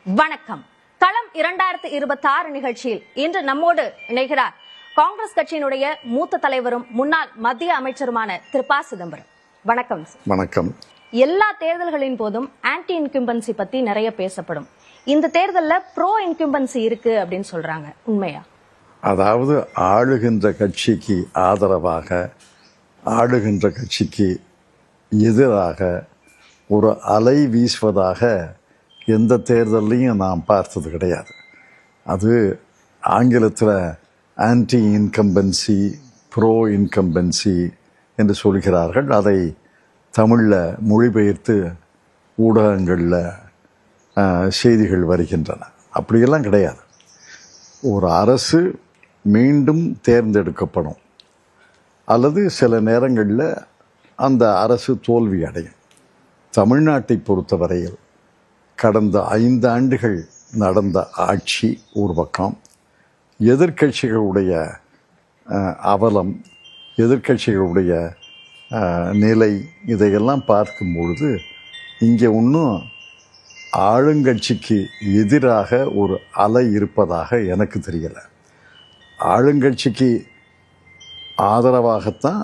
வணக்கம். களம் 2026 நிகழ்ச்சியில் இன்று நம்மோடு இணைகிறார் காங்கிரஸ் கட்சியினுடைய மூத்த தலைவரும் முன்னாள் மத்திய அமைச்சருமான திரு ப. சிதம்பரம். வணக்கம். வணக்கம். எல்லா தேர்தல்களின் போதும் ஆன்டி இன்கும்பன்சி பத்தி நிறைய பேசப்படும். இந்த தேர்தல்ல ப்ரோ இன்கும்பன்சி இருக்கு அப்படின்னு சொல்றாங்க, உண்மையா? அதாவது ஆளுகின்ற கட்சிக்கு ஆதரவாக, ஆளுகின்ற கட்சிக்கு எதிராக ஒரு அலை வீசுவதாக எந்த தேர்தலையும் நாம் பார்த்தது கிடையாது. அது ஆங்கிலத்தில் ஆன்டி இன்கம்பன்சி, ப்ரோ இன்கம்பன்சி என்று சொல்கிறார்கள். அதை தமிழில் மொழிபெயர்த்து ஊடகங்களில் செய்திகள் வருகின்றன. அப்படியெல்லாம் கிடையாது. ஒரு அரசு மீண்டும் தேர்ந்தெடுக்கப்படும் அல்லது சில நேரங்களில் அந்த அரசு தோல்வி அடையும். தமிழ்நாட்டை பொறுத்தவரையில் கடந்த 5 ஆண்டுகள் நடந்த ஆட்சி ஒரு பக்கம், எதிர்க்கட்சிகளுடைய அவலம், எதிர்க்கட்சிகளுடைய நிலை, இதையெல்லாம் பார்க்கும்பொழுது இங்கே ஒன்றும் ஆளுங்கட்சிக்கு எதிராக ஒரு அலை இருப்பதாக எனக்கு தெரியலை. ஆளுங்கட்சிக்கு ஆதரவாகத்தான்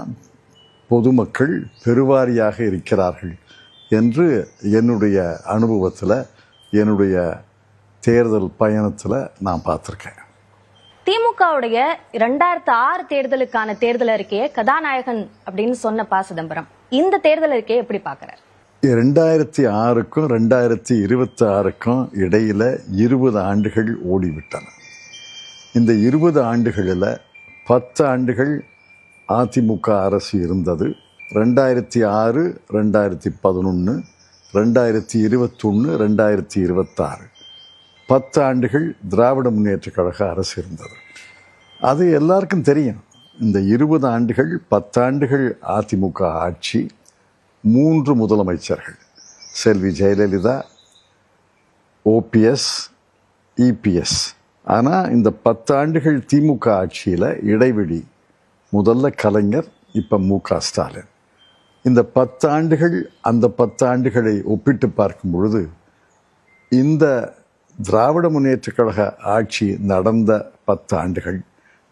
பொதுமக்கள் பெருவாரியாக இருக்கிறார்கள் என்று என்னுடைய அனுபவத்தில், என்னுடைய தேர்தல் பயணத்தில் நான் பார்த்துருக்கேன். திமுகவுடைய 2006 தேர்தலுக்கான தேர்தல் அறிக்கையை கதாநாயகன் அப்படின்னு சொன்ன ப. சிதம்பரம் இந்த தேர்தல் அறிக்கையை எப்படி பார்க்கிறார்? 2006க்கும் 2026க்கும் இடையில 20 ஆண்டுகள் ஓடிவிட்டன. இந்த 20 ஆண்டுகளில் 10 ஆண்டுகள் அதிமுக அரசு இருந்தது. 2006, 2011, 2021, 2026 10 ஆண்டுகள் திராவிட முன்னேற்ற கழக அரசு இருந்தது. அது எல்லாருக்கும் தெரியும். இந்த 20 ஆண்டுகள், 10 ஆண்டுகள் அதிமுக ஆட்சி, 3 முதலமைச்சர்கள், செல்வி ஜெயலலிதா, ஓபிஎஸ், இபிஎஸ். ஆனால் இந்த 10 ஆண்டுகள் திமுக ஆட்சியில் இடைவெளி, முதல்ல கலைஞர், இப்போ மு.க. ஸ்டாலின். இந்த 10 ஆண்டுகள், அந்த 10 ஆண்டுகளை ஒப்பிட்டு பார்க்கும் பொழுது இந்த திராவிட முன்னேற்ற கழக ஆட்சி நடந்த 10 ஆண்டுகள்,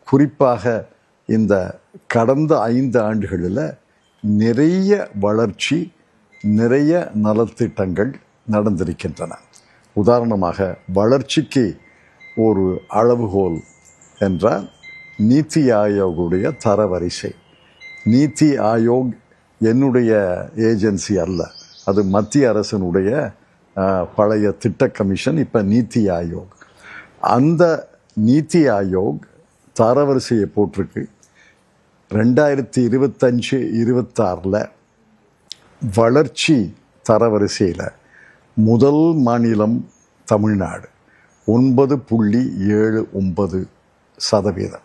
குறிப்பாக இந்த கடந்த 5 ஆண்டுகளில் நிறைய வளர்ச்சி, நிறைய நலத்திட்டங்கள் நடந்திருக்கின்றன. உதாரணமாக வளர்ச்சிக்கு ஒரு அளவுகோல் என்றால் நீத்தி ஆயோகுடைய தரவரிசை. நீத்தி ஆயோக் என்னுடைய ஏஜென்சி அல்ல, அது மத்திய அரசினுடைய பழைய திட்ட கமிஷன், இப்போ நீத்தி ஆயோக். அந்த நீத்தி ஆயோக் தரவரிசையை போட்டிருக்கு. 2025-26 வளர்ச்சி தரவரிசையில் முதல் மாநிலம் தமிழ்நாடு, 9.79%.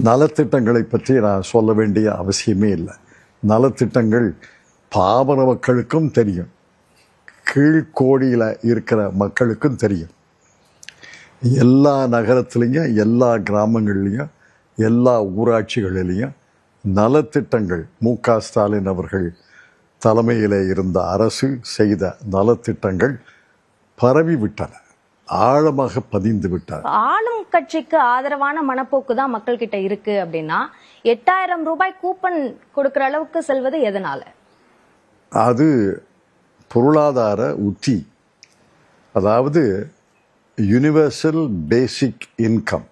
நலத்திட்டங்களை பற்றி நான் சொல்ல வேண்டிய அவசியமே இல்லை. நலத்திட்டங்கள் பாமர மக்களுக்கும் தெரியும், கீழ்கோடியில் இருக்கிற மக்களுக்கும் தெரியும். எல்லா நகரத்துலேயும், எல்லா கிராமங்கள்லேயும், எல்லா ஊராட்சிகளிலையும் நலத்திட்டங்கள், மு.க. ஸ்டாலின் அவர்கள் தலைமையில் இருந்த அரசு செய்த நலத்திட்டங்கள் பரவிவிட்டன, ஆழமாக பதிந்து விட்டார். ஆளும் கட்சிக்கு ஆதரவான மனப்போக்கு தான் மக்கள் கிட்ட இருக்கு அப்படின்னா 8000 ரூபாய் கூப்பன் கொடுக்கிற அளவுக்கு செல்வது எதனால? அது பொருளாதார உத்தி. அதாவது universal basic income.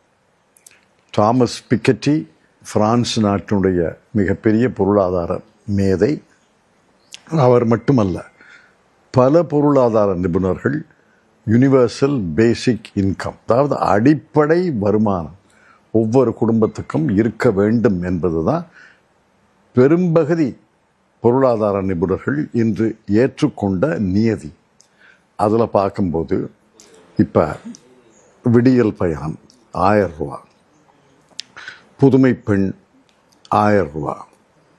Thomas Piketty, France நாட்டினுடைய மிகப்பெரிய பொருளாதார மேதை. அவர் மட்டுமல்ல, பல பொருளாதார நிபுணர்கள் யுனிவர்சல் பேசிக் இன்கம், அதாவது அடிப்படை வருமானம் ஒவ்வொரு குடும்பத்துக்கும் இருக்க வேண்டும் என்பது தான் பெரும்பகுதி பொருளாதார நிபுணர்கள் இன்று ஏற்றுக்கொண்ட நியதி. அதில் பார்க்கும்போது இப்போ விடியல் பயணம் 1000 ரூபா, புதுமை பெண் 1000 ரூபா,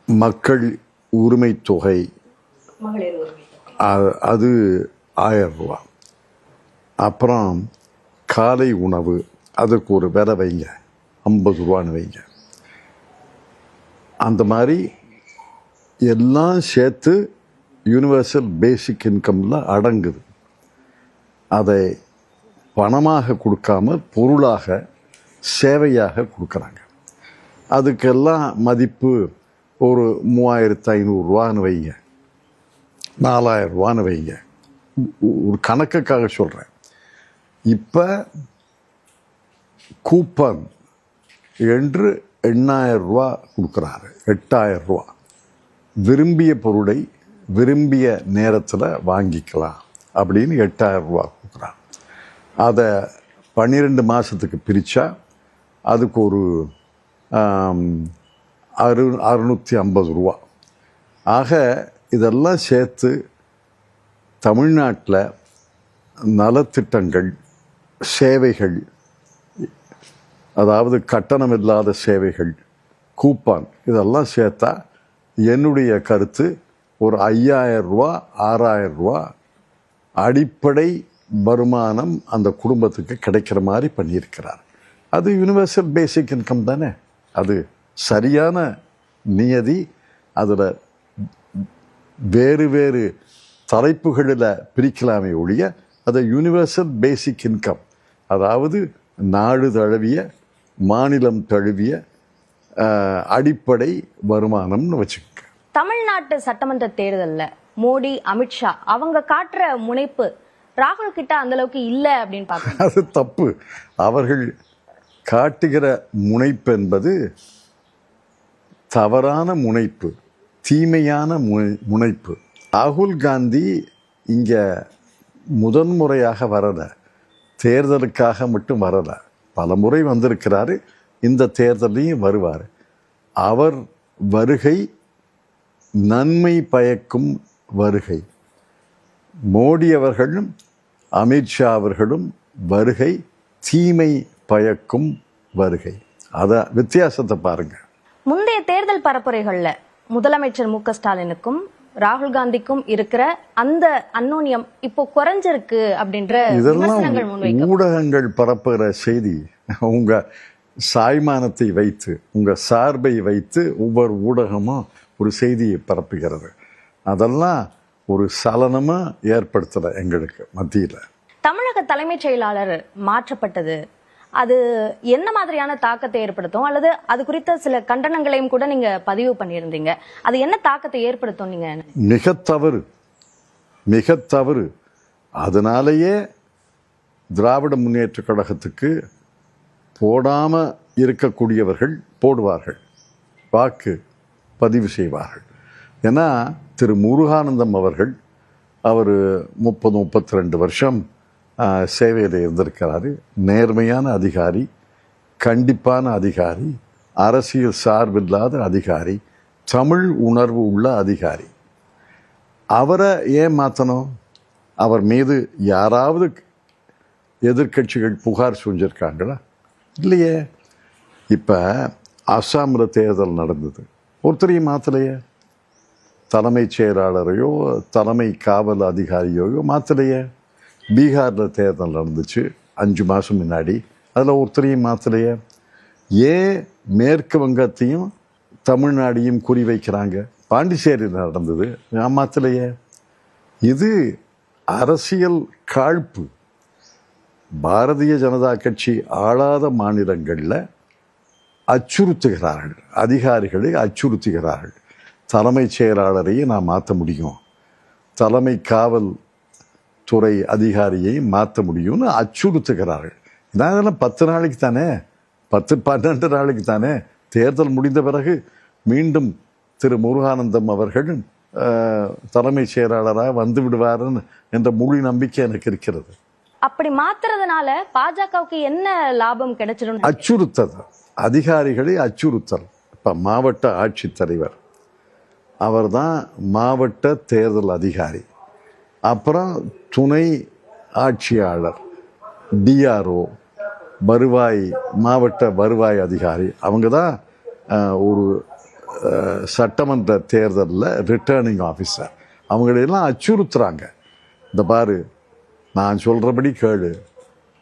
மக்கள் உரிமை தொகை அது 1000 ரூபா, அப்புறம் காலை உணவு அதுக்கு ஒரு விலை வைங்க, 50 ரூபான்னு வைங்க. அந்த மாதிரி எல்லாம் சேர்த்து யூனிவர்சல் பேசிக் இன்கமில் அடங்குது. அதை பணமாக கொடுக்காம பொருளாக சேவையாக கொடுக்குறாங்க. அதுக்கெல்லாம் மதிப்பு ஒரு 3500 வைங்க, 4000 வைங்க, ஒரு கணக்குக்காக சொல்கிறேன். இப்போ கூப்பன் என்று 8000 கொடுக்குறாரு, 8000. விரும்பிய பொருளை விரும்பிய நேரத்தில் வாங்கிக்கலாம் அப்படின்னு 8000 கொடுக்குறாங்க. அதை 12 மாதத்துக்கு பிரித்தா அதுக்கு ஒரு 650 ஆக இதெல்லாம் சேர்த்து தமிழ்நாட்டில் நலத்திட்டங்கள், சேவைகள், அதாவது கட்டணம் இல்லாத சேவைகள், கூப்பான் இதெல்லாம் சேர்த்தா என்னுடைய கருத்து ஒரு 5000 6000 அடிப்படை வருமானம் அந்த குடும்பத்துக்கு கிடைக்கிற மாதிரி பண்ணியிருக்கிறார். அது யூனிவர்சல் பேசிக் இன்கம் தானே, அது சரியான நியதி. அதில் வேறு வேறு தலைப்புகளில் பிரிக்கலாமே ஒழிய அதை யூனிவர்சல் பேசிக் இன்கம், அதாவது நாடு தழுவிய மாநிலம் தழுவிய அடிப்படை வருமானம்னு வச்சுக்க. தமிழ்நாட்டு சட்டமன்ற தேர்தலில் மோடி, அமித்ஷா அவங்க காட்டுற முனைப்பு ராகுல் கிட்ட அந்த அளவுக்கு இல்லை அப்படின்னு பார்க்க. அது தப்பு. அவர்கள் காட்டுகிற முனைப்பு என்பது தவறான முனைப்பு, தீமையான முனைப்பு. ராகுல் காந்தி இங்கே முதன்முறையாக வரலை, தேர்தலுக்காக மட்டும் வரலை, பல முறை வந்திருக்கிறாரு, இந்த தேர்தலையும் வருவார். அவர் வருகை நன்மை பயக்கும் வருகை. மோடி அவர்களும் அமித்ஷா அவர்களும் வருகை தீமை பயக்கும் வருகை. அத வித்தியாசத்தை பாருங்க. முந்தைய தேர்தல் பரப்புரைகள்ல முதலமைச்சர் மு க ஸ்டாலினுக்கும் ராகுல் காந்திக்கும் இருக்கிற அந்த அன்னோன்யம் இப்போ குறைஞ்சிருக்கு அப்படின்ற இதெல்லாம் ஊடகங்கள் பரப்புகிற செய்தி. உங்க சாய்மானத்தை வைத்து, உங்க சார்பை வைத்து ஒவ்வொரு ஊடகமும் ஒரு செய்தியை பரப்புகிறது. அதெல்லாம் ஒரு சலனமா ஏற்படுத்தல எங்களுக்கு மத்தியில். தமிழக தலைமைச் செயலாளர் மாற்றப்பட்டது அது என்ன மாதிரியான தாக்கத்தை ஏற்படுத்தும், அல்லது அது குறித்த சில கண்டனங்களையும் கூட நீங்க பதிவு பண்ணியிருந்தீங்க, அது என்ன தாக்கத்தை ஏற்படுத்தும்? நீங்க மிக தவறு, மிக தவறு. அதனாலேயே திராவிட முன்னேற்ற கழகத்துக்கு போடாம இருக்கக்கூடியவர்கள் போடுவார்கள், வாக்கு பதிவு செய்வார்கள். ஏன்னா திரு முருகானந்தம் அவர்கள் அவர் 30-32 வருஷம் சேவையில் இருந்திருக்கிறாரு. நேர்மையான அதிகாரி, கண்டிப்பான அதிகாரி, அரசியல் சார்பில்லாத அதிகாரி, தமிழ் உணர்வு உள்ள அதிகாரி. அவரை ஏன் மாற்றணும்? அவர் மீது யாராவது எதிர்கட்சிகள் புகார் செஞ்சிருக்காங்களா? இல்லையே. இப்போ அஸ்ஸாமில் தேர்தல் நடந்தது, ஒருத்தரையும் மாற்றலையே. தலைமைச் செயலாளரையோ தலைமை காவல் அதிகாரியோ மாற்றலையே. பீகாரில் தேர்தல் நடந்துச்சு 5 மாதம் முன்னாடி, அதில் ஒருத்தரையும் மாற்றலையே. ஏன் மேற்கு வங்கத்தையும் தமிழ்நாடையும் குறிவைக்கிறாங்க? பாண்டிச்சேரியில் நடந்தது, மாற்றலையே. இது அரசியல் காழ்ப்பு. பாரதிய ஜனதா கட்சி ஆளாத மாநிலங்களில் அச்சுறுத்துகிறார்கள், அதிகாரிகளை அச்சுறுத்துகிறார்கள். தலைமைச் செயலாளரையே நான் மாற்ற முடியும், தலைமை காவல் துறை அதிகாரியை மாற்ற முடியும்னு அச்சுறுத்துகிறார்கள். இதெல்லாம் 10 நாளைக்கு தானே, 10-12 நாளைக்கு தானே. தேர்தல் முடிந்த பிறகு மீண்டும் திரு முருகானந்தம் அவர்கள் தலைமைச் செயலாளராக வந்து விடுவாருன்னு என்ற முழு நம்பிக்கை எனக்கு இருக்கிறது. அப்படி மாத்துறதுனால பாஜகவுக்கு என்ன லாபம் கிடைச்சிடும்? அச்சுறுத்தல், அதிகாரிகளை அச்சுறுத்தல். இப்போ மாவட்ட ஆட்சித்தலைவர் அவர் தான் மாவட்ட தேர்தல் அதிகாரி, அப்புறம் துணை ஆட்சியாளர், டிஆர்ஓ, வருவாய் மாவட்ட வருவாய் அதிகாரி, அவங்க தான் ஒரு சட்டமன்ற தேர்தலில் ரிட்டர்னிங் ஆஃபீஸர். அவங்களெல்லாம் அச்சுறுத்துறாங்க. இந்த பாரு, நான் சொல்கிறபடி கேளு,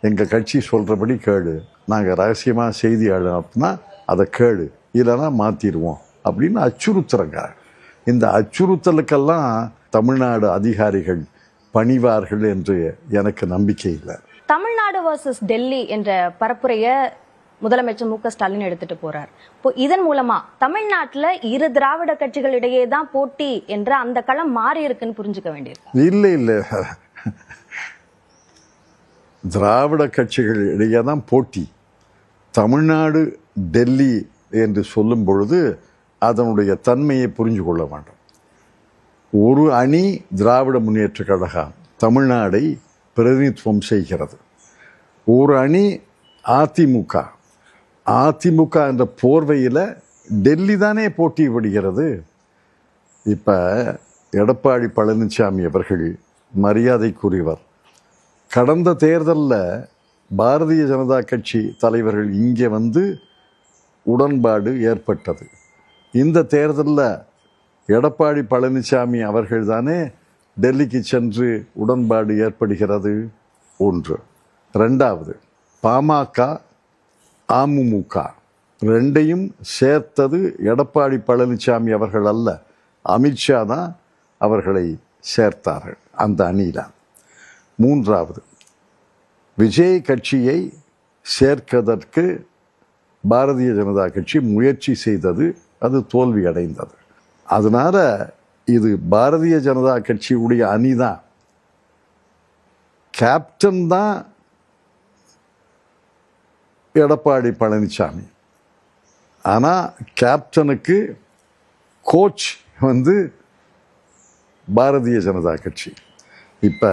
எங்கள் கட்சி சொல்கிறபடி கேளு, நாங்கள் ரகசியமாக செய்தி அப்படின்னா அதை கேளு, இல்லைன்னா மாற்றிடுவோம் அப்படின்னு அச்சுறுத்துறாங்க. இந்த அச்சுறுத்தலுக்கெல்லாம் தமிழ்நாடு அதிகாரிகள் பணிவார்கள் என்று எனக்கு நம்பிக்கை இல்லை. தமிழ்நாடு வர்சஸ் டெல்லி என்ற பரப்புரைய முதலமைச்சர் மு க ஸ்டாலின் எடுத்துட்டு போறார். இப்போ இதன் மூலமா தமிழ்நாட்டுல இரு திராவிட கட்சிகளிடையே தான் போட்டி என்ற அந்த களம் மாறி இருக்குன்னு புரிஞ்சுக்க வேண்டியது. இல்லை திராவிட கட்சிகள் இடையே தான் போட்டி. தமிழ்நாடு டெல்லி என்று சொல்லும் பொழுது அதனுடைய தன்மையை புரிஞ்சு கொள்ள வேண்டும். ஒரு அணி திராவிட முன்னேற்ற கழகம் தமிழ்நாடை பிரதிநிதித்துவம் செய்கிறது. ஒரு அணி அதிமுக என்ற போர்வையில் டெல்லி தானே போட்டி விடுகிறது. இப்போ எடப்பாடி பழனிசாமி அவர்கள் மரியாதைக்குரியவர். கடந்த தேர்தலில் பாரதிய ஜனதா கட்சி தலைவர்கள் இங்கே வந்து உடன்பாடு ஏற்பட்டது. இந்த தேர்தலில் எடப்பாடி பழனிசாமி அவர்கள் தானே டெல்லிக்கு சென்று உடன்பாடு ஏற்படுகிறது. ஒன்று. ரெண்டாவது, பாமக அமமுக ரெண்டையும் சேர்த்தது எடப்பாடி பழனிசாமி அவர்கள் அல்ல, அமித்ஷா தான் அவர்களை சேர்த்தார்கள் அந்த அணியில். மூன்றாவது, விஜய் கட்சியை சேர்ப்பதற்கு பாரதிய ஜனதா கட்சி முயற்சி செய்தது, அது தோல்வி அடைந்தது. அதனால இது பாரதிய ஜனதா கட்சியுடைய அணி தான். கேப்டன் தான் எடப்பாடி பழனிசாமி. ஆனால் கேப்டனுக்கு கோச் வந்து பாரதிய ஜனதா கட்சி. இப்போ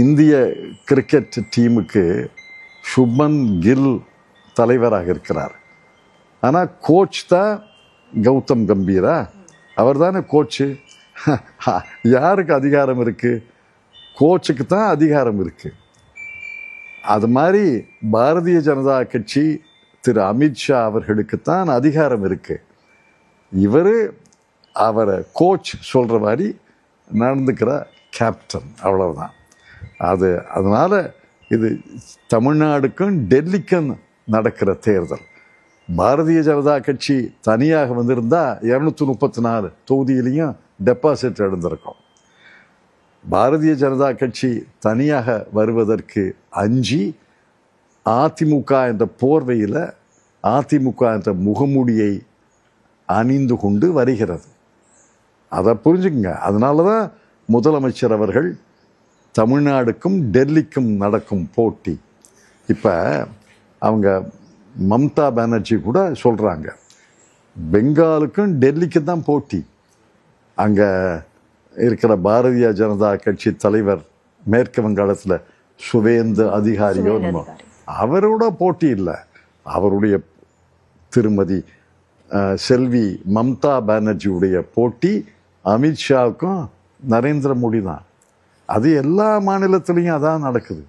இந்திய கிரிக்கெட் டீமுக்கு சுப்மன் கில் தலைவராக இருக்கிறார். ஆனால் கோச் தான் கௌதம் கம்பீரா, அவர் தானே கோச்சு. யாருக்கு அதிகாரம் இருக்கு? கோச்சுக்கு தான் அதிகாரம் இருக்கு. அது மாதிரி பாரதிய ஜனதா கட்சி திரு அமித்ஷா அவர்களுக்கு தான் அதிகாரம் இருக்கு. இவர் அவரை கோச் சொல்ற மாதிரி நடந்துக்கிற கேப்டன், அவ்வளவுதான். அதனால இது தமிழ்நாடுக்கும் டெல்லிக்கும் நடக்கிற தேர்தல். பாரதிய ஜனதா கட்சி தனியாக வந்திருந்தா 234 தொகுதியிலையும் டெபாசிட் எழுந்திருக்கும். பாரதிய ஜனதா கட்சி தனியாக வருவதற்கு அஞ்சி அதிமுக என்ற போர்வையில் அதிமுக என்ற முகமூடியை அணிந்து கொண்டு வருகிறது. அதை புரிஞ்சுக்குங்க. அதனால தான் முதலமைச்சர் அவர்கள் தமிழ்நாடுக்கும் டெல்லிக்கும் நடக்கும் போட்டி. இப்போ அவங்க மம்தா பானர்ஜி கூட சொல்கிறாங்க, பெங்காலுக்கும் டெல்லிக்கு தான் போட்டி. அங்கே இருக்கிற பாரதிய ஜனதா கட்சி தலைவர் மேற்கு வங்காளத்தில் சுவேந்து அதிகாரியோ அவரோட போட்டி இல்லை. அவருடைய திருமதி செல்வி மம்தா பானர்ஜியுடைய போட்டி அமித்ஷாவுக்கும் நரேந்திர மோடி தான். அது எல்லா மாநிலத்திலையும் அதான் நடக்குது.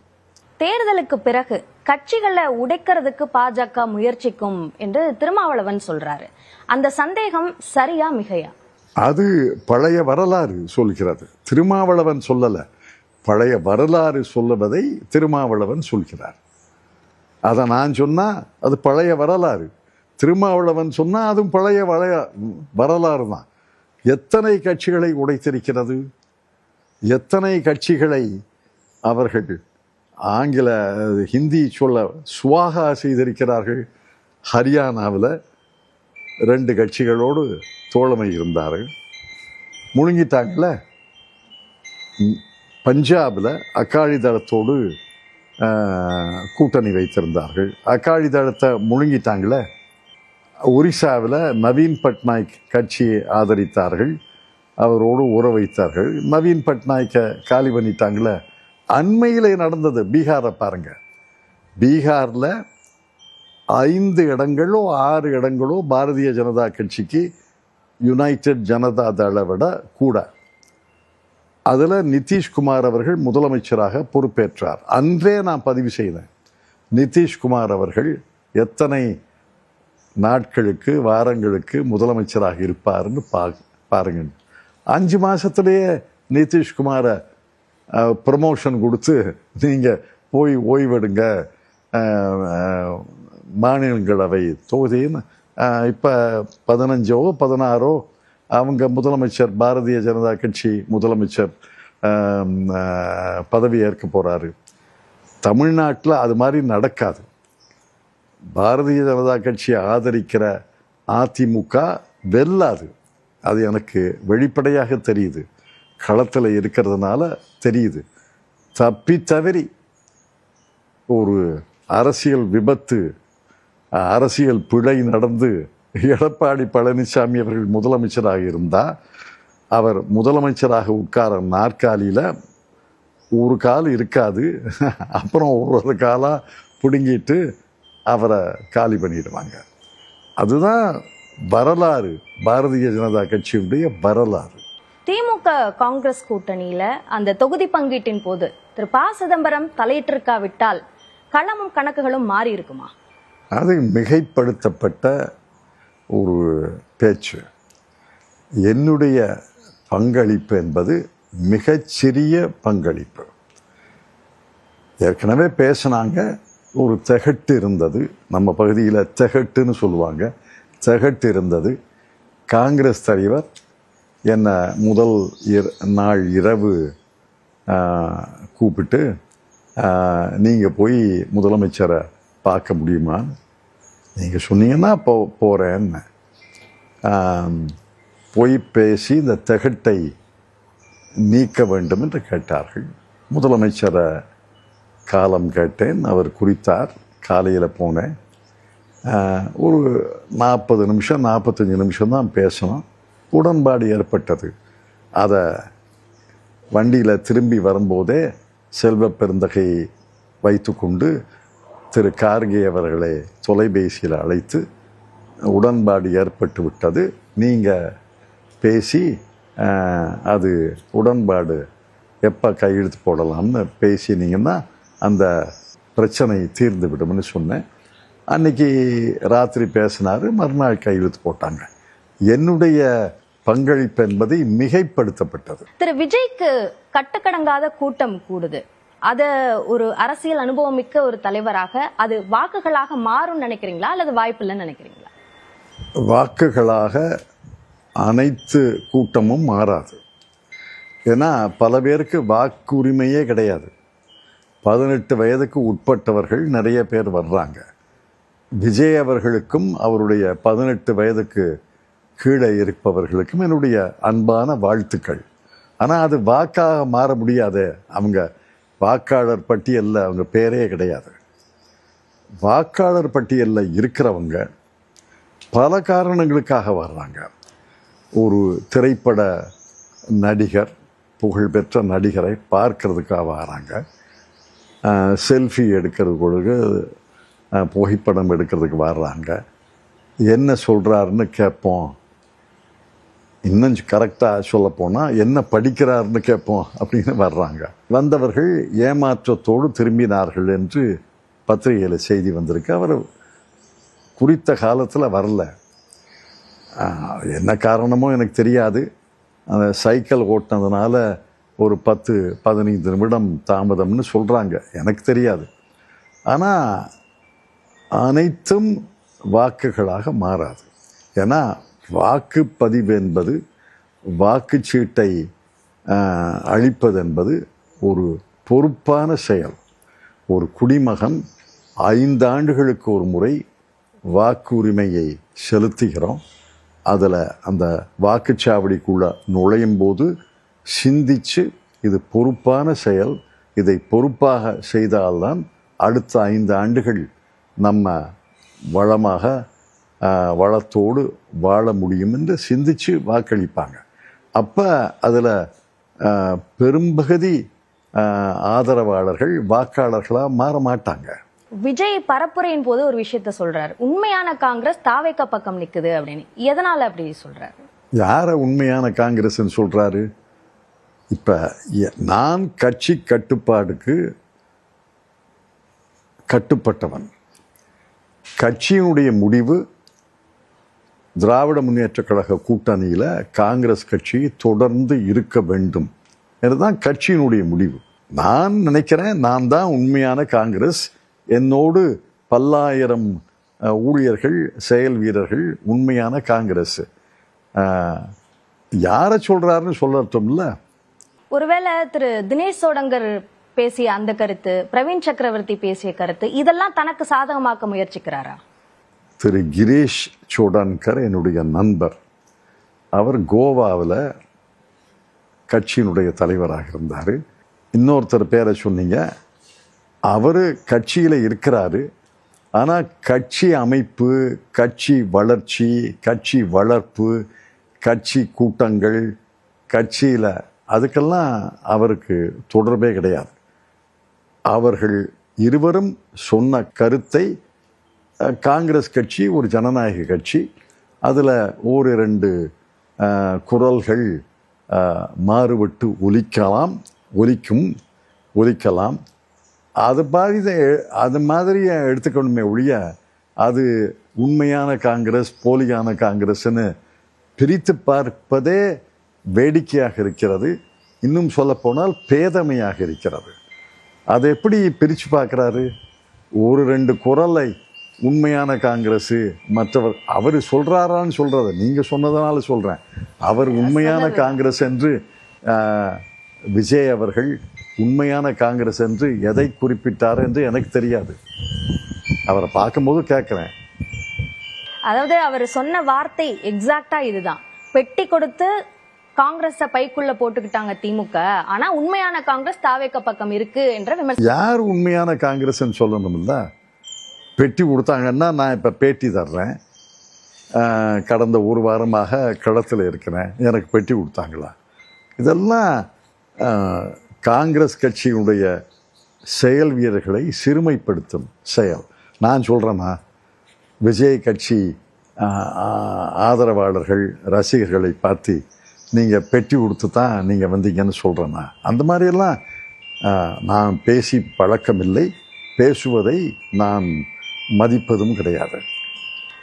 தேர்தலுக்கு பிறகு கட்சிகளை உடைக்கிறதுக்கு பாஜக முயற்சிக்கும் என்று திருமாவளவன் சொல்றாரு. அந்த சந்தேகம் சரியா மிகையா? அது பழைய வரலாறு சொல்கிறது. திருமாவளவன் சொல்லல, பழைய வரலாறு சொல்லுவதை திருமாவளவன் சொல்கிறார். அதை நான் சொன்னா அது பழைய வரலாறு, திருமாவளவன் சொன்னா அதுவும் பழைய வரலாறு தான். எத்தனை கட்சிகளை உடைத்திருக்கிறது, எத்தனை கட்சிகளை அவர்கள் ஆங்கில ஹிந்தி சொல்ல சுவாகா செய்திருக்கிறார்கள். ஹரியானாவில் 2 கட்சிகளோடு தோழமை இருந்தார்கள், முழுங்கிட்டாங்கள. பஞ்சாபில் அகாலி தளத்தோடு கூட்டணி வைத்திருந்தார்கள், அகாலி தளத்தை முழுங்கிட்டாங்கள. ஒரிசாவில் நவீன் பட்நாயக் கட்சியை ஆதரித்தார்கள், அவரோடு உற வைத்தார்கள். நவீன் பட்நாயக்கை காலி பண்ணிட்டாங்களே. அண்மையில் நடந்தது பீகாரை பாருங்க. பீகாரில் 5 இடங்களோ 6 இடங்களோ பாரதிய ஜனதா கட்சிக்கு யுனைடெட் ஜனதா தளை விட கூட. அதில் நிதிஷ்குமார் அவர்கள் முதலமைச்சராக பொறுப்பேற்றார். அன்றே நான் பதிவு செய்தேன், நிதிஷ்குமார் அவர்கள் எத்தனை நாட்களுக்கு வாரங்களுக்கு முதலமைச்சராக இருப்பார்னு பாருங்க. 5 மாதத்துலேயே நிதிஷ்குமாரை ப்ரமோஷன் கொடுத்து நீங்கள் போய் ஓய்வெடுங்க, மாநிலங்களவை தொகுதின்னு இப்போ 15ஓ 16ஓ அவங்க முதலமைச்சர், பாரதிய ஜனதா கட்சி முதலமைச்சர் பதவி ஏற்க போகிறாரு. தமிழ்நாட்டில் அது மாதிரி நடக்காது. பாரதிய ஜனதா கட்சியை ஆதரிக்கிற அதிமுக வெல்லாது. அது எனக்கு வெளிப்படையாக தெரியுது. களத்தில் இருக்கிறதுனால தெரியுது. தப்பி தவறி ஒரு அரசியல் விபத்து, அரசியல் பிழை நடந்து எடப்பாடி பழனிசாமி அவர்கள் முதலமைச்சராக இருந்தால், அவர் முதலமைச்சராக உட்கார நாற்காலியில் ஒரு கால் இருக்காது. அப்புறம் ஒரு காலாக பிடுங்கிட்டு அவரை காலி பண்ணிடுவாங்க. அதுதான் வரலாறு, பாரதிய ஜனதா கட்சியுடைய வரலாறு. திமுக காங்கிரஸ் கூட்டணியில அந்த தொகுதி பங்கீட்டின் போது திரு ப சிதம்பரம் தலையிட்டிருக்காவிட்டால் களமும் கணக்குகளும் மாறி இருக்குமா? அது மிகைப்படுத்தப்பட்ட ஒரு பேச்சு. என்னுடைய பங்களிப்பு என்பது மிகச்சிறிய பங்களிப்பு. ஏற்கனவே பேசினாங்க. ஒரு திகட்டு இருந்தது, நம்ம பகுதியில் திகட்டுன்னு சொல்லுவாங்க. திகட்டு இருந்தது. காங்கிரஸ் தலைவர் என்னை முதல் நாள் இரவு கூப்பிட்டு, நீங்கள் போய் முதலமைச்சரை பார்க்க முடியுமான்னு நீங்கள் சொன்னீங்கன்னா போகிறேன்னு போய் பேசி இந்த திகட்டை நீக்க வேண்டும் என்று கேட்டார்கள். முதலமைச்சரை காலம் கேட்டேன். அவர் குறித்தார். காலையில் போனேன். ஒரு 40 நிமிஷம் 45 நிமிஷம் தான் பேசணும். உடன்பாடு ஏற்பட்டது. அதை வண்டியில் திரும்பி வரும்போதே செல்வ பெருந்தகை வைத்துக்கொண்டு திரு கார்கே அவர்களை தொலைபேசியில் அழைத்து உடன்பாடு ஏற்பட்டு விட்டது, நீங்கள் பேசி அது உடன்பாடு எப்போ கையெழுத்து போடலாம்னு பேசினீங்கன்னா அந்த பிரச்சனை தீர்ந்து விடும்னு சொன்னேன். அன்னைக்கு ராத்திரி பேசினார். மறுநாள் கையெழுத்து போட்டாங்க. என்னுடைய பங்களிப்பு என்பதை மிகைப்படுத்தப்பட்டது. திரு விஜய்க்கு கட்டுக்கடங்காத கூட்டம் கூடுது. அத ஒரு அரசியல் அனுபவம் மிக்க ஒரு தலைவராக அது வாக்குகளாக மாறும் நினைக்கிறீங்களா, அல்லது வாய்ப்பு இல்லைன்னு நினைக்கிறீங்களா? வாக்குகளாக அனைத்து கூட்டமும் மாறாது. ஏன்னா பல பேருக்கு வாக்குரிமையே கிடையாது. 18 வயதுக்கு உட்பட்டவர்கள் நிறைய பேர் வர்றாங்க. விஜய் அவர்களுக்கும் அவருடைய 18 வயதுக்கு கீழே இருப்பவர்களுக்கும் என்னுடைய அன்பான வாழ்த்துக்கள். ஆனால் அது வாக்காக மாற முடியாது. அவங்க வாக்காளர் பட்டியலில் அவங்க பேரே கிடையாது. வாக்காளர் பட்டியலில் இருக்கிறவங்க பல காரணங்களுக்காக வர்றாங்க. ஒரு திரைப்பட நடிகர், புகழ்பெற்ற நடிகரை பார்க்கறதுக்காக வராங்க. செல்ஃபி எடுக்கிறதுக்கு, புகைப்படம் எடுக்கிறதுக்கு வர்றாங்க. என்ன சொல்கிறாருன்னு கேட்போம். இன்னும் கரெக்டாக சொல்லப்போனால் என்ன படிக்கிறாருன்னு கேட்போம் அப்படின்னு வர்றாங்க. வந்தவர்கள் ஏமாற்றத்தோடு திரும்பினார்கள் என்று பத்திரிகையில் செய்தி வந்திருக்கு. அவர் குறித்த காலத்தில் வரல. என்ன காரணமோ எனக்கு தெரியாது. அந்த சைக்கிள் ஓட்டினதுனால ஒரு 10-15 நிமிடம் தாமதம்னு சொல்கிறாங்க. எனக்கு தெரியாது. ஆனால் அனைத்தும் வாக்குகளாக மாறாது. ஏன்னா வாக்குப்பதிவு என்பது, வாக்குச்சீட்டை அளிப்பது என்பது ஒரு பொறுப்பான செயல். ஒரு குடிமகன் 5 ஆண்டுகளுக்கு ஒரு முறை வாக்குரிமையை செலுத்துகிறோம். அதில் அந்த வாக்குச்சாவடிக்குள்ளே நுழையும் போது சிந்திச்சு இது பொறுப்பான செயல், இதை பொறுப்பாக செய்தால்தான் அடுத்த 5 ஆண்டுகள் நம்ம வளத்தோடு வாழ முடியும் என்று சிந்திச்சு வாக்களிப்பாங்க. அப்போ அதில் பெரும்பகுதி ஆதரவாளர்கள் வாக்காளர்களாக மாற மாட்டாங்க. விஜய் பரப்புரையின் போது ஒரு விஷயத்த சொல்றாரு, உண்மையான காங்கிரஸ் தாவேக்கா பக்கம் நிக்குது அப்படின்னு. எதனால அப்படி சொல்றாரு? யார உண்மையான காங்கிரஸ்ன்னு சொல்றாரு? இப்ப நான் கட்சி கட்டுப்பாடுக்கு கட்டுப்பட்டவன். கட்சியினுடைய முடிவு திராவிட முன்னேற்றக் கழக கூட்டணியில் காங்கிரஸ் கட்சி தொடர்ந்து இருக்க வேண்டும் என்றுதான் கட்சியினுடைய முடிவு. நான் நினைக்கிறேன், நான் தான் உண்மையான காங்கிரஸ். என்னோடு பல்லாயிரம் ஊழியர்கள், செயல் வீரர்கள் உண்மையான காங்கிரஸ். யாரை சொல்றாருன்னு சொல்லட்டும்ல. ஒருவேளை திரு தினேஷ் சோடங்கர் பேசிய அந்த கருத்து, பிரவீன் சக்கரவர்த்தி பேசிய கருத்து, இதெல்லாம் தனக்கு சாதகமாக்க முயற்சிக்கிறாரா? திரு கிரீஷ் சோடன்கர் என்னுடைய நண்பர். அவர் கோவாவில் கட்சியினுடைய தலைவராக இருந்தார். இன்னொருத்தர் பேரை சொன்னீங்க, அவர் கட்சியில் இருக்கிறாரு. ஆனால் கட்சி அமைப்பு, கட்சி வளர்ச்சி, கட்சி வளர்ப்பு, கட்சி கூட்டங்கள், கட்சியில் அதுக்கெல்லாம் அவருக்கு தொடர்பே கிடையாது. அவர்கள் இருவரும் சொன்ன கருத்தை காங்கிரஸ் கட்சி ஒரு ஜனநாயக கட்சி, அதில் ஓரிரண்டு குரல்கள் மாறுபட்டு ஒலிக்கலாம். அது மாதிரி எடுத்துக்கணுமே ஒழிய அது உண்மையான காங்கிரஸ் போலியான காங்கிரஸ்ன்னு பிரித்து பார்ப்பதே வேடிக்கையாக இருக்கிறது. இன்னும் சொல்லப்போனால் பேதமையாக இருக்கிறது. அதை எப்படி பிரித்து பார்க்குறாரு? ஒரு ரெண்டு குரலை உண்மையான காங்கிரஸ், மற்றவர் அவர் சொல்கிறாரான்னு சொல்கிறத நீங்கள் சொன்னதுனால சொல்கிறேன். அவர் உண்மையான காங்கிரஸ் என்று விஜய் அவர்கள் உண்மையான காங்கிரஸ் என்று எதை குறிப்பிட்டார் என்று எனக்கு தெரியாது. அவரை பார்க்கும்போது கேட்குறேன். அதாவது அவர் சொன்ன வார்த்தை எக்ஸாக்டா இதுதான். பெட்டி கொடுத்து காங்கிரஸ பைக்குள்ள போட்டுக்கிட்டாங்க திமுக, ஆனா உண்மையான காங்கிரஸ் தாவேக பக்கம் இருக்கு என்ற விமர்சனம். யார் உண்மையான காங்கிரஸ் சொல்லணும்ல? பெட்டி கொடுத்தாங்கன்னா நான் இப்போ பேட்டி தர்றேன், கடந்த ஒரு வாரமாக களத்தில் இருக்கிறேன், எனக்கு பெட்டி கொடுத்தாங்களா? இதெல்லாம் காங்கிரஸ் கட்சியினுடைய செயல் வீரர்களை சிறுமைப்படுத்தும் செயல். நான் சொல்கிறேன்னா, விஜய் கட்சி ஆதரவாளர்கள் ரசிகர்களை பார்த்து நீங்கள் பெட்டி கொடுத்து தான் நீங்கள் வந்தீங்கன்னு சொல்கிறேன்னா, அந்த மாதிரியெல்லாம் நான் பேசி பழக்கமில்லை, பேசுவதை நான் மதிப்பதும் கிடையாது.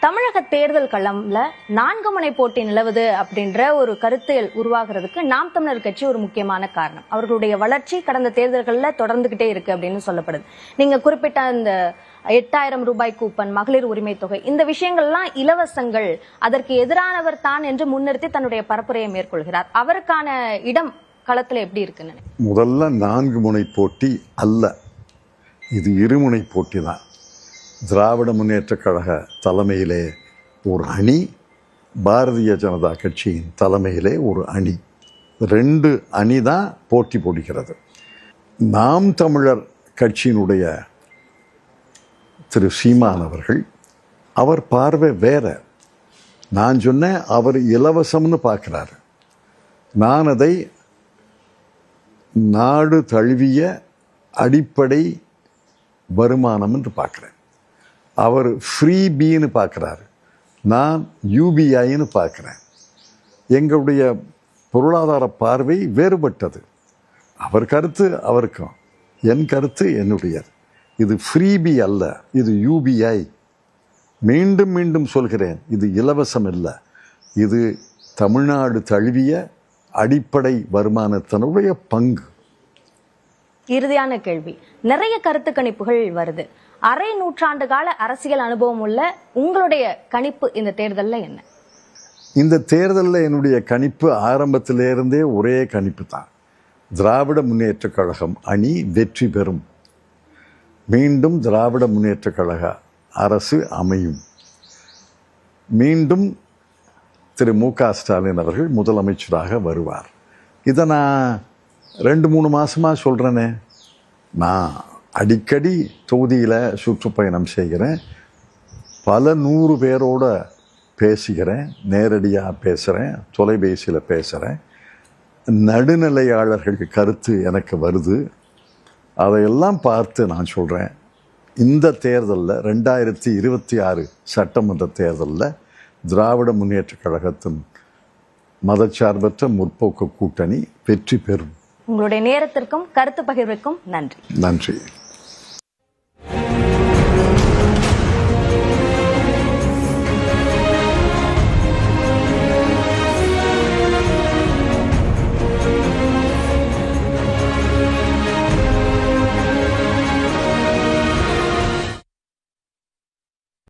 தமிழக தேர்தல் களம்ல 4 முனை போட்டி நிலவுது அப்படின்ற ஒரு கருத்து உருவாகிறதுக்கு நாம் தமிழர் கட்சி ஒரு முக்கியமான காரணம். அவர்களுடைய வளர்ச்சி கடந்த தேர்தல்களில் தொடர்ந்துகிட்டே இருக்கு அப்படின்னு சொல்லப்படுது. நீங்க குறிப்பிட்ட இந்த 8000 ரூபாய் கூப்பன், மகளிர் உரிமை தொகை, இந்த விஷயங்கள்லாம் இலவசங்கள், அதற்கு எதிரானவர் தான் என்று முன்னிறுத்தி தன்னுடைய பரப்புரையை மேற்கொள்கிறார். அவருக்கான இடம் களத்துல எப்படி இருக்குன்னு? முதல்ல 4 முனை போட்டி அல்ல, இது இருமுனை போட்டி தான். திராவிட முன்னேற்ற கழக தலைமையிலே ஒரு அணி, பாரதிய ஜனதா கட்சியின் தலைமையிலே ஒரு அணி, 2 அணி தான் போட்டி போடுகிறது. நாம் தமிழர் கட்சியினுடைய திரு சீமான் அவர்கள், அவர் பார்வை வேற. நான் சொன்னேன் அவர் இலவசம்னு பார்க்குறாரு, நான் அதை நாடு தழுவிய அடிப்படை வருமானம் என்று பார்க்குறேன். அவர் ஃப்ரீ பீன்னு பார்க்குறாரு, நான் யூபிஐன்னு பார்க்குறேன். எங்களுடைய பொருளாதார பார்வை வேறுபட்டது. அவர் கருத்து அவருக்கும், என் கருத்து என்னுடையது. இது ஃப்ரீபி அல்ல, இது யூபிஐ. மீண்டும் மீண்டும் சொல்கிறேன், இது இலவசம் இல்லை, இது தமிழ்நாடு தழுவிய அடிப்படை வருமானத்தினுடைய பங்கு. இறுதியான கேள்வி, நிறைய கருத்து கணிப்புகள் வருது. அரை நூற்றாண்டு கால அரசியல் அனுபவம் உள்ள உங்களுடைய கணிப்பு இந்த தேர்தலில் என்ன? இந்த தேர்தலில் என்னுடைய கணிப்பு ஆரம்பத்திலிருந்தே ஒரே கணிப்பு தான். திராவிட முன்னேற்ற கழகம் அணி வெற்றி பெறும். மீண்டும் திராவிட முன்னேற்ற கழக அரசு அமையும். மீண்டும் திரு மு.க. ஸ்டாலின் அவர்கள் முதலமைச்சராக வருவார். இதை நான் 2-3 மாதமாக சொல்கிறேனே. நான் அடிக்கடி தொகுதியில் சுற்றுப்பயணம் செய்கிறேன், பல 100 பேரோட பேசுகிறேன், நேரடியாக பேசுகிறேன், தொலைபேசியில் பேசுகிறேன். நடுநிலையாளர்கள் கருத்து எனக்கு வருது. அதையெல்லாம் பார்த்து நான் சொல்கிறேன், இந்த தேர்தலில் 2026 சட்டமன்ற தேர்தலில் திராவிட முன்னேற்ற கழகத்தின் மதச்சார்பற்ற முற்போக்கு கூட்டணி வெற்றி பெறும். உங்களுடைய நேரத்திற்கும் கருத்து பகிர்வுக்கும் நன்றி. நன்றி.